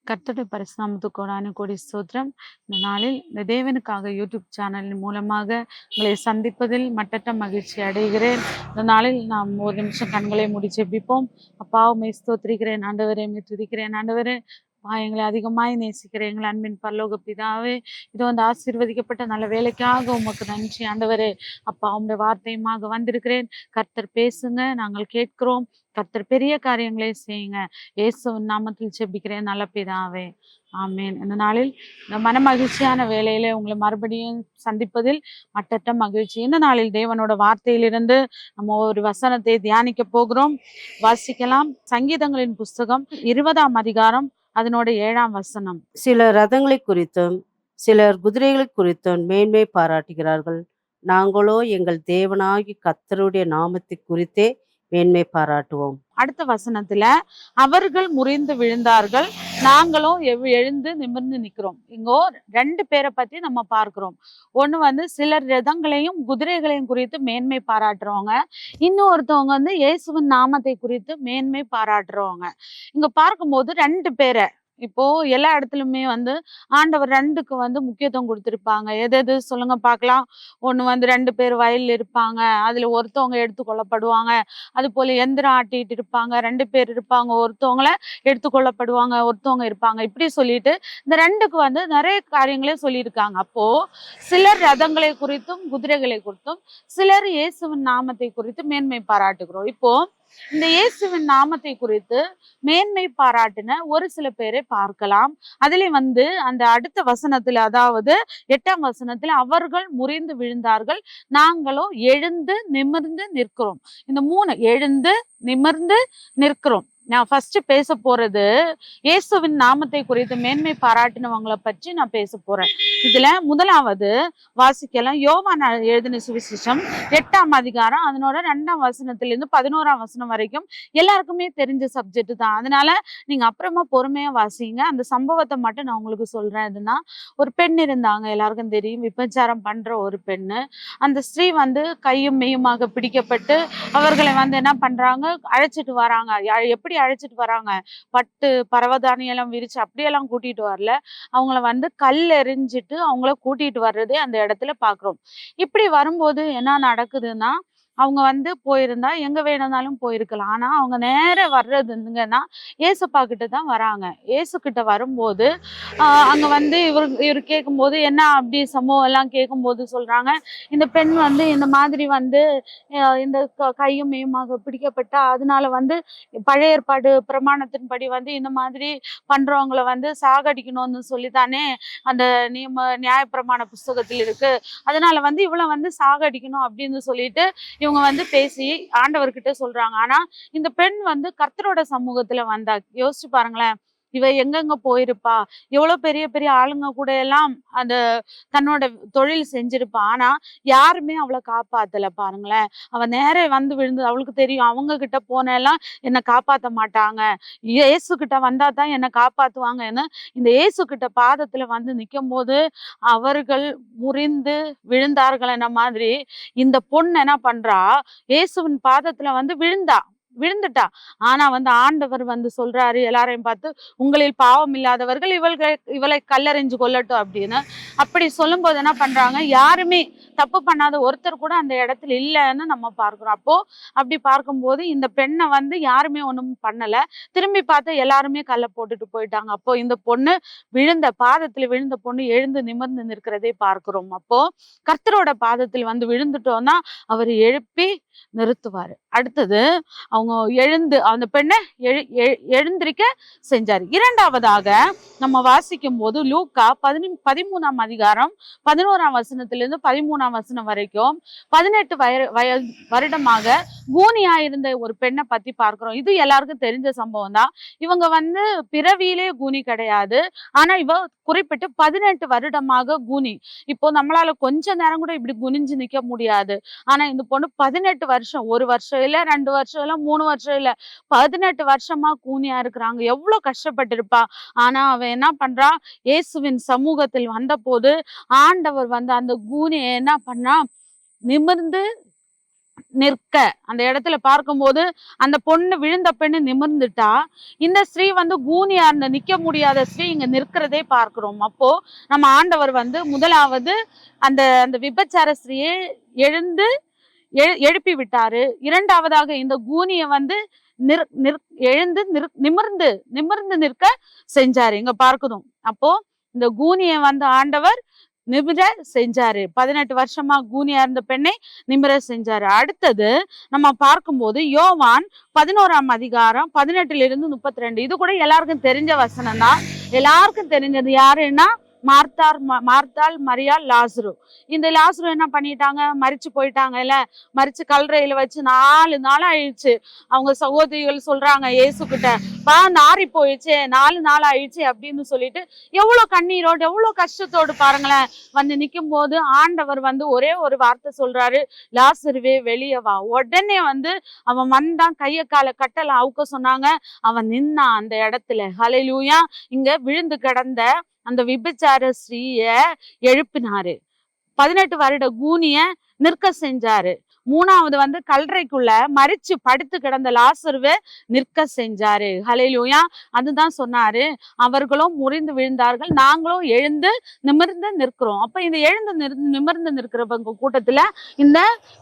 கர்த்தருடைய பரிசு நாமத்துக்கு கோடான கோடி ஸ்தோத்திரம். இந்த நாளில் இந்த தேவனுக்காக யூடியூப் சேனலின் மூலமாக உங்களை சந்திப்பதில் மட்டற்ற மகிழ்ச்சி அடைகிறேன். இந்த நாளில் நாம் ஒரு நிமிஷம் கண்களை மூடி ஜெபிப்போம். அப்பா உம்மை ஸ்தோத்திரிக்கிறேன் ஆண்டவரே, உம்மை துதிக்கிறேன் ஆண்டவரே. எங்களை அதிகமாய் நேசிக்கிறேன் எங்கள் அன்பின் பரலோக பிதாவே. இது வந்து ஆசீர்வதிக்கப்பட்ட நல்ல வேலைக்காக உமக்கு நன்றி ஆண்டவரே. அப்பா உம்முடைய வார்த்தையுமாக வந்திருக்கிறேன். கர்த்தர் பேசுங்க, நாங்கள் கேட்கிறோம். கர்த்தர் பெரிய காரியங்களை செய்யுங்க. இயேசுவின் நாமத்தில் ஜெபிக்கிறேன் நல்ல பிதாவே, ஆமேன். இந்த நாளில் இந்த மன மகிழ்ச்சியான வேலையில உங்களை மறுபடியும் சந்திப்பதில் மட்டற்ற மகிழ்ச்சி. இந்த நாளில் தேவனோட வார்த்தையிலிருந்து நம்ம ஒரு வசனத்தை தியானிக்க போகிறோம். வாசிக்கலாம். சங்கீதங்களின் புஸ்தகம் 20ஆம் அதிகாரம் அதனோட 7ஆம் வசனம். சிலர் ரதங்களை குறித்தும் சிலர் குதிரைகளை குறித்தும் மேன்மை பாராட்டுகிறார்கள். நாங்களோ எங்கள் தேவனாகி கர்த்தருடைய நாமத்தை குறித்தே மேன்மை பாராட்டுவோம். அடுத்த வசனத்துல அவர்கள் முறிந்து விழுந்தார்கள், நாங்களும் எழுந்து நிமிர்ந்து நிக்கிறோம். இங்கோ 2 பேரை பத்தி நம்ம பார்க்கிறோம். ஒண்ணு வந்து சிலர் ரதங்களையும் குதிரைகளையும் குறித்து மேன்மை பாராட்டுறவங்க, இன்னொருத்தவங்க வந்து இயேசுவின் நாமத்தை குறித்து மேன்மை பாராட்டுறவங்க. இங்க பார்க்கும்போது 2 பேரை இப்போ எல்லா இடத்துலயுமே வந்து ஆண்டவர் 2க்கு வந்து முக்கியத்துவம் கொடுத்திருப்பாங்க. எது சொல்லுங்க பார்க்கலாம். ஒண்ணு வந்து 2 பேர் வயல்ல இருப்பாங்க, அதுல ஒருத்தவங்க எடுத்துக்கொள்ளப்படுவாங்க. அது போல எந்திரம் ஆட்டிட்டு இருப்பாங்க, 2 பேர் இருப்பாங்க, ஒருத்தவங்கள எடுத்துக்கொள்ளப்படுவாங்க, ஒருத்தவங்க இருப்பாங்க. இப்படி சொல்லிட்டு இந்த 2க்கு வந்து நிறைய காரியங்களே சொல்லியிருக்காங்க. அப்போ சிலர் ரதங்களை குறித்தும் குதிரைகளை குறித்தும், சிலர் இயேசுவின் நாமத்தை குறித்து மேன்மை பாராட்டுகிறோம். இப்போ இந்த இயேசுவின் நாமத்தை குறித்து மேன்மை பாராட்டின ஒரு சில பேரை பார்க்கலாம். அதுல வந்து அந்த அடுத்த வசனத்துல, அதாவது 8ஆம் வசனத்துல அவர்கள் முறிந்து விழுந்தார்கள், நாங்களோ எழுந்து நிமிர்ந்து நிற்கிறோம். இந்த 3 எழுந்து நிமிர்ந்து நிற்கிறோம். நான் ஃபர்ஸ்ட் பேச போறது இயேசுவின் நாமத்தை குறித்து மேன்மை பாராட்டினவங்களை பற்றி நான் பேச போறேன். இதுல முதலாவது வாசிக்கலாம். யோவான் எழுதின சுவிசேஷம் 8ஆம் அதிகாரம் அதனோட 2ஆம் வசனத்திலிருந்து 11ஆம் வசனம் வரைக்கும் எல்லாருக்குமே தெரிஞ்ச சப்ஜெக்ட் தான். அதனால நீங்க அப்புறமா பொறுமையா வாசிங்க. அந்த சம்பவத்தை மட்டும் நான் உங்களுக்கு சொல்றேன். எதுனா, ஒரு பெண் இருந்தாங்க, எல்லாருக்கும் தெரியும், விபச்சாரம் பண்ற ஒரு பெண்ணு. அந்த ஸ்திரீ வந்து கையும் மெய்யுமாக பிடிக்கப்பட்டு அவர்களை வந்து என்ன பண்றாங்க, அழைச்சிட்டு வராங்க. எப்படி அழைச்சிட்டு வராங்க, பட்டு பரவதானி எல்லாம் விரிச்சு அப்படியெல்லாம் கூட்டிட்டு வரல, அவங்கள வந்து கல் எறிஞ்சிட்டு அவங்கள கூட்டிட்டு வர்றதே அந்த இடத்துல பாக்குறோம். இப்படி வரும்போது என்ன நடக்குதுன்னா, அவங்க வந்து போயிருந்தா எங்க வேணும்னாலும் போயிருக்கலாம். ஆனா அவங்க நேர வர்றது வந்துங்கன்னா ஏசப்பா கிட்ட தான் வராங்க. ஏசு கிட்ட வரும்போது அங்க வந்து இவர் கேட்கும்போது என்ன அப்படி சம்பவம் எல்லாம் கேட்கும்போது சொல்றாங்க, இந்த பெண் வந்து இந்த மாதிரி வந்து இந்த கையும் மெய்யுமாக பிடிக்கப்பட்டா, அதனால வந்து பழைய ஏற்பாடு பிரமாணத்தின்படி வந்து இந்த மாதிரி பண்றவங்களை வந்து சாகடிக்கணும்னு சொல்லித்தானே அந்த நியாய பிரமாண புஸ்தகத்தில் இருக்கு. அதனால வந்து இவளை வந்து சாகடிக்கணும் அப்படின்னு சொல்லிட்டு இவங்க வந்து பேசி ஆண்டவர்கிட்ட சொல்றாங்க. ஆனா இந்த பெண் வந்து கர்த்தரோட சமூகத்துல வந்தா, யோசிச்சு பாருங்களேன், இவ எங்கெங்க போயிருப்பா, எவ்வளவு பெரிய பெரிய ஆளுங்க கூட எல்லாம் அந்த தன்னோட தொழில் செஞ்சிருப்பா. ஆனா யாருமே அவளை காப்பாத்தல. பாருங்களேன், அவ நேர வந்து விழுந்து, அவளுக்கு தெரியும் அவங்க கிட்ட போனெல்லாம் என்னை காப்பாத்த மாட்டாங்க, இயேசு கிட்ட வந்தா தான் என்னை காப்பாத்துவாங்கன்னு இந்த இயேசு கிட்ட பாதத்துல வந்து நிற்கும் போது அவர்கள் முறிந்து விழுந்தார்கள். என்ன மாதிரி இந்த பொண்ணு என்ன பண்றா, இயேசுவின் பாதத்துல வந்து விழுந்துட்டா. ஆனா வந்து ஆண்டவர் வந்து சொல்றாரு எல்லாரையும் பார்த்து, உங்களில் பாவம் இல்லாதவர்கள் இவளை கல்லெறிஞ்சு கொள்ளட்டும் அப்படின்னு. அப்படி சொல்லும் போது என்ன பண்றாங்க, யாருமே தப்பு பண்ணாத ஒருத்தர் கூட அந்த இடத்துல இல்லைன்னு நம்ம பார்க்கிறோம். அப்போ அப்படி பார்க்கும்போது இந்த பெண்ணை வந்து யாருமே ஒண்ணும் பண்ணல, திரும்பி பார்த்து எல்லாருமே கல்லை போட்டுட்டு போயிட்டாங்க. அப்போ இந்த பொண்ணு பாதத்துல விழுந்த பொண்ணு எழுந்து நிமிர்ந்து நிற்கிறதை பார்க்கிறோம். அப்போ கர்த்தரோட பாதத்தில் வந்து விழுந்துட்டோம்னா அவர் எழுப்பி நிறுத்துவாரு. அடுத்தது அவங்க எழுந்து அந்த பெண்ணை எழுந்திருக்க செஞ்சாரு. 2ஆவதாக நம்ம வாசிக்கும் போது லூக்கா 13ஆம் அதிகாரம் 11ஆம் வசனத்திலிருந்து 13ஆம் வசனம் வரைக்கும் 18 வருடமாக கூனியா இருந்த ஒரு பெண்ணை பத்தி பார்க்கிறோம். இது எல்லாருக்கும் தெரிஞ்ச சம்பவம் தான். இவங்க வந்து பிறவியிலே கூனி கிடையாது, ஆனா இவ குறிப்பிட்டு 18 வருடமாக கூனி. இப்போ நம்மளால கொஞ்ச நேரம் கூட இப்படி குனிஞ்சு நிக்க முடியாது. ஆனா இந்த பொண்ணு 18 வருஷம், 1 வருஷம் இல்ல, 2 வருஷம் இல்ல, 3 வருஷம் இல்ல, 18 வருஷமா கூனியா இருக்கிறாங்க. எவ்வளவு கஷ்டப்பட்டிருப்பா. ஆனா அவன் என்ன பண்றா, இயேசுவின் சமூகத்தில் வந்த போது ஆண்டவர் வந்து அந்த கூனியை என்ன பண்ணா, நிமிர்ந்து நிற்க, அந்த இடத்துல பார்க்கும்போது அந்த பொண்ணு விழுந்த பெண்ணு நிமிர்ந்துட்டா, இந்த ஸ்திரீ வந்து கூனியா இருந்த நிக்க முடியாத ஸ்திரீ இங்க நிற்கிறதே பார்க்கிறோம். அப்போ நம்ம ஆண்டவர் வந்து முதலாவது அந்த அந்த விபச்சார ஸ்திரீயை எழுந்து எழுப்பி விட்டாரு. இரண்டாவதாக இந்த கூனிய வந்து எழுந்து நிமிர்ந்து நிமிர்ந்து நிற்க செஞ்சாரு. இங்க பார்க்கணும். அப்போ இந்த கூனிய வந்து ஆண்டவர் நிமிர செஞ்சாரு. 18 வருஷமா கூனியா இருந்த பெண்ணை நிமிர செஞ்சாரு. அடுத்தது நம்ம பார்க்கும்போது யோவான் 11ஆம் அதிகாரம் 18 32, இது கூட எல்லாருக்கும் தெரிஞ்ச வசனம் தான். எல்லாருக்கும் தெரிஞ்சது யாருன்னா மார்த்தாள், மரியாள், லாசரு. இந்த லாசரு என்ன பண்ணிட்டாங்க, மரிச்சு போயிட்டாங்க இல்ல, மரிச்சு கல்லறையில வச்சு 4 நாள் ஆயிடுச்சு. அவங்க சகோதரிகள் சொல்றாங்க இயேசு கிட்ட, பா நாரி போயிடுச்சு, 4 நாள் ஆயிடுச்சு அப்படின்னு சொல்லிட்டு எவ்வளவு கண்ணீரோடு எவ்வளவு கஷ்டத்தோடு பாருங்களேன் வந்து நிக்கும் போது ஆண்டவர் வந்து ஒரே ஒரு வார்த்தை சொல்றாரு, லாசருவே வெளியே வா. உடனே வந்து அவன் வந்தான், கைய கால கட்டல அவுக்க சொன்னாங்க, அவன் நின்னான் அந்த இடத்துல. ஹல்லேலூயா. இங்க விழுந்து கிடந்த அந்த விபச்சார ஸ்ரீய எழுப்பினாரு. 18 வருட கூனிய நிற்க செஞ்சாரு. மூணாவது வந்து கல்லறைக்குள்ள மரிச்சு படுத்து கிடந்த லாசருவை நிற்க செஞ்சாரு. ஹல்லேலூயா. அதுதான் சொன்னாரு, அவர்களும் முறிந்து விழுந்தார்கள், நாங்களும் எழுந்து நிமிர்ந்து நிற்கிறோம். அப்ப இந்த எழுந்து நிமிர்ந்து நிற்கிறவங்க கூட்டத்துல இந்த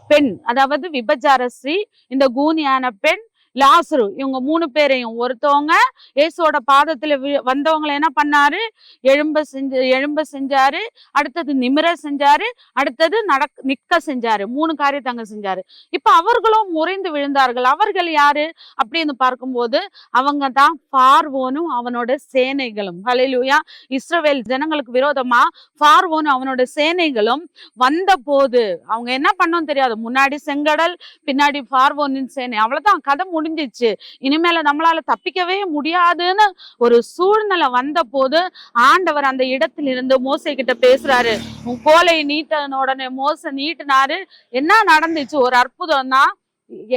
பெண், அதாவது விபச்சார ஸ்ரீ, இந்த கூனியான பெண், லாசரு, இவங்க 3 பேரையும், ஒருத்தவங்க இயேசுவோட பாதத்துல வந்தவங்களை என்ன பண்ணாரு, எழும்ப செஞ்சாரு. அடுத்தது நிமிர செஞ்சாரு. அடுத்தது நிற்க செஞ்சாரு. 3 காரியத்தை அங்க செஞ்சாரு. இப்ப அவர்களும் முறிந்து விழுந்தார்கள். அவர்கள் யாரு அப்படின்னு பார்க்கும்போது அவங்க தான் பார்வோனும் அவனோட சேனைகளும். ஹல்லேலூயா. இஸ்ரவேல் ஜனங்களுக்கு விரோதமா பார்வோனும் அவனோட சேனைகளும் வந்த போது அவங்க என்ன பண்ணோம் தெரியாது. முன்னாடி செங்கடல், பின்னாடி பார்வோனின் சேனை. அவ்வளவுதான், கதை முடிஞ்சிச்சு. இனிமேல நம்மளால தப்பிக்கவே முடியாதுன்னு ஒரு சூழ்நிலை வந்த போது ஆண்டவர் அந்த இடத்துல இருந்து மோசே கிட்ட பேசுறாரு. உன் கோலை நீட்டின உடனே மோசே நீட்டினாரு. என்ன நடந்துச்சு? ஒரு அற்புதம் தான்.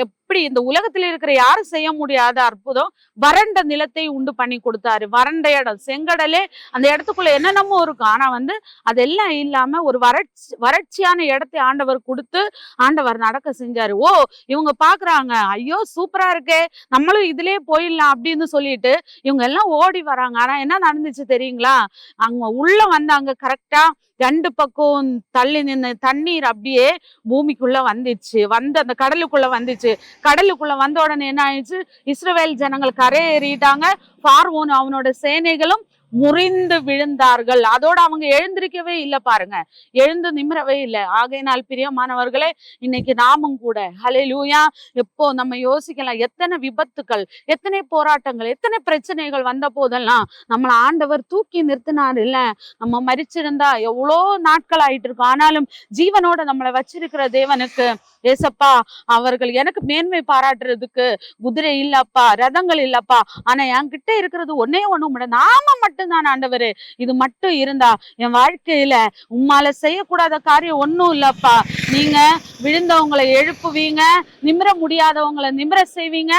எப்படி இந்த உலகத்துல இருக்கிற யாரும் செய்ய முடியாத அற்புதம், வறண்ட நிலத்தை உண்டு பண்ணி கொடுத்தாரு. வறண்ட இடம், செங்கடலே அந்த இடத்துக்குள்ள என்னென்னமோ இருக்கும். ஆனா வந்து அதெல்லாம் இல்லாம ஒரு வறட்சியான இடத்தை ஆண்டவர் கொடுத்து ஆண்டவர் நடக்க செஞ்சாரு. ஓ, இவங்க பாக்குறாங்க, ஐயோ சூப்பரா இருக்கே, நம்மளும் இதுலயே போயிடலாம் அப்படின்னு சொல்லிட்டு இவங்க எல்லாம் ஓடி வராங்க. ஆனா என்ன நடந்துச்சு தெரியுங்களா? அவங்க உள்ள வந்தாங்க, கரெக்டா 2 பக்கம் தள்ளி நின்று தண்ணீர் அப்படியே பூமிக்குள்ள வந்துச்சு, வந்து அந்த கடலுக்குள்ள வந்துச்சு. கடலுக்குள்ள வந்த உடனே என்ன ஆயிடுச்சு, இஸ்ரவேல் ஜனங்கள் கரையேறிட்டாங்க. பார்வோன் அவனோட சேனைகளும் முறிந்து விழுந்தார்கள். அதோட அவங்க எழுந்திருக்கவே இல்லை பாருங்க, எழுந்து நிமிரவே இல்லை. ஆகையினால் பிரியமானவர்களே, இன்னைக்கு நாமும் கூட ஹல்லேலூயா, எப்போ நம்ம யோசிக்கலாம், எத்தனை விபத்துக்கள், எத்தனை போராட்டங்கள், எத்தனை பிரச்சனைகள் வந்த போதெல்லாம் நம்மளை ஆண்டவர் தூக்கி நிறுத்தினார் இல்ல. நம்ம மரிச்சிருந்தா எவ்வளோ நாட்கள் ஆயிட்டு இருக்கோம். ஆனாலும் ஜீவனோட நம்மளை வச்சிருக்கிற தேவனுக்கு, ஏசப்பா, அவர்கள் எனக்கு மேன்மை பாராட்டுறதுக்கு குதிரை இல்லப்பா, ரதங்கள் இல்லப்பா, ஆனா என்கிட்ட இருக்கிறது ஒன்னே ஒண்ணு, நாம மட்டும்தான் ஆண்டவரே. இது மட்டும் இருந்தா என் வாழ்க்கையில உம்மால செய்யக்கூடாத காரியம் ஒண்ணும் இல்லப்பா. நீங்க விழுந்தவங்களை எழுப்புவீங்க, நிமிர முடியாதவங்களை நிமிர செய்வீங்க,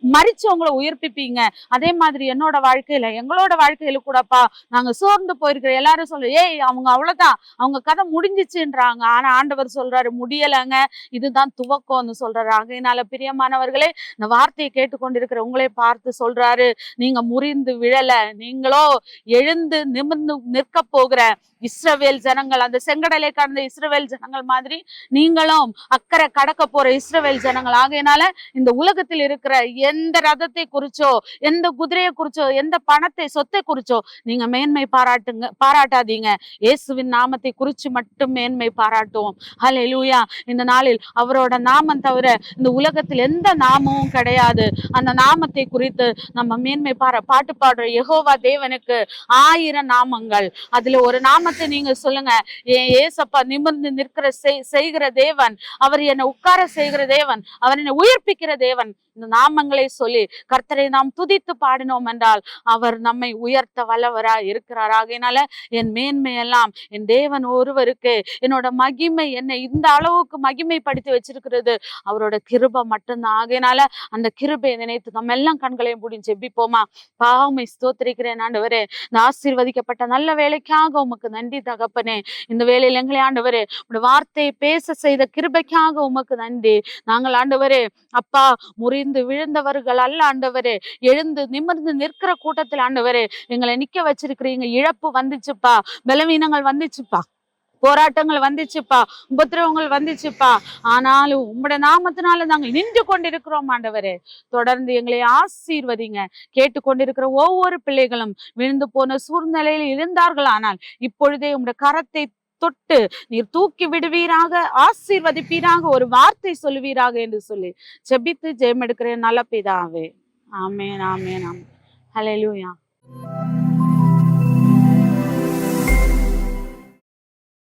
மரிச்சவங்களை உயிர்ப்பிப்பீங்க. அதே மாதிரி என்னோட வாழ்க்கையில, எங்களோட வாழ்க்கையில கூடப்பா, நாங்க சோர்ந்து போயிருக்கிற எல்லாரும் சொல்ற, ஏய் அவங்க அவ்வளவுதான், அவங்க கதை முடிஞ்சிச்சுன்றாங்க. ஆனா ஆண்டவர் சொல்றாரு, முடியலைங்க, இதுதான் துவக்கம்னு சொல்றாரு. ஆகையினால பிரியமானவர்களே, இந்த வார்த்தையை கேட்டுக்கொண்டிருக்கிற உங்களை பார்த்து சொல்றாரு, நீங்க முறிந்து விழல, நீங்களோ எழுந்து நிமிர்ந்து நிற்க போகிற இஸ்ரவேல் ஜனங்கள், அந்த செங்கடலை கடந்த இஸ்ரவேல் ஜனங்கள் மாதிரி நீங்களும் அக்கறை கடக்க போற இஸ்ரவேல் ஜனங்கள். ஆகையினால இந்த உலகத்தில் இருக்கிற எந்த ரதத்தை குறிச்சோ, எந்த குதிரையை குறிச்சோ, எந்த பணத்தை சொத்தை குறிச்சோ நீங்க மேன்மை பாராட்டாதீங்க. இயேசுவின் நாமத்தை குறிச்சு மட்டும் மேன்மை பாராட்டுவோம். ஹல்லேலூயா. இந்த நாளில் அவரோட நாமம் தவிர இந்த உலகத்தில் எந்த நாமமும் கிடையாது. அந்த நாமத்தை குறித்து நம்ம மேன்மை பாட்டு பாடுற யெகோவா தேவனுக்கு 1000 நாமங்கள். அதுல ஒரு நாமத்தை நீங்க சொல்லுங்க, ஏசப்பா நிமிர்ந்து நிற்கிற செய்கிற தேவன், அவர் என்னை உட்கார செய்கிற தேவன், அவர் என்னை உயிர்ப்பிக்கிற தேவன், இந்த நாமங்களை சொல்லி கர்த்தரை நாம் துதித்து பாடினோம் என்றால் அவர் நம்மை உயர்த்த வல்லவராய் இருக்கிறார். ஆகையினால என் மேன்மையெல்லாம் என் தேவன் ஒருவருக்கு, என்னோட மகிமை என்னை இந்த அளவுக்கு மகிமைப்படுத்தி வச்சிருக்கிறது அவரோட கிருபை மட்டும்தான். ஆகையினால அந்த கிருபையை நினைத்து நம்ம எல்லாம் கண்களையும் மூடி ஜெபிப்போமா? பாவமை ஸ்தோத்திரிக்கிறேன் ஆண்டவரே, இந்த ஆசீர்வதிக்கப்பட்ட நல்ல வேலைக்காக உமக்கு நன்றி தகப்பனே. இந்த வேலையில் எங்களை ஆண்டவரே உடைய வார்த்தையை பேச செய்த கிருபைக்காக உமக்கு நன்றி. நாங்கள் ஆண்டவரே அப்பா முறிந்து விழுந்தவர்கள் அல்ல ஆண்டவரே, எழுந்து நிமிர்ந்து நிற்கிற கூட்டத்தில் ஆண்டவரே எங்களை நிக்க வச்சிருக்கிறீங்க. இழப்பு வந்துச்சுப்பா, பலவீனங்கள் வந்துச்சுப்பா, போராட்டங்கள் வந்துச்சுப்பா, உபத்திரவங்கள் வந்துச்சுப்பா, ஆனாலும் உம்முடைய நாமத்தினால நாங்கள் நின்று கொண்டிருக்கிறோம் ஆண்டவரே. தொடர்ந்து எங்களை ஆசீர்வதிங்க. கேட்டுக்கொண்டிருக்கிற ஒவ்வொரு பிள்ளைகளும் விழுந்து போன சூழ்நிலையில் இருந்தார்கள், ஆனால் இப்பொழுதே உம்முடைய கரத்தை தொட்டு நீர் தூக்கி விடுவீராக, ஆசீர்வதிப்பீராக, ஒரு வார்த்தை சொல்லுவீராக என்று சொல்லி ஜெபித்து ஜெயம் எடுக்கிறேன் நல்ல பிதாவே. ஆமென், ஆமென், ஆமென். ஹல்லேலூயா.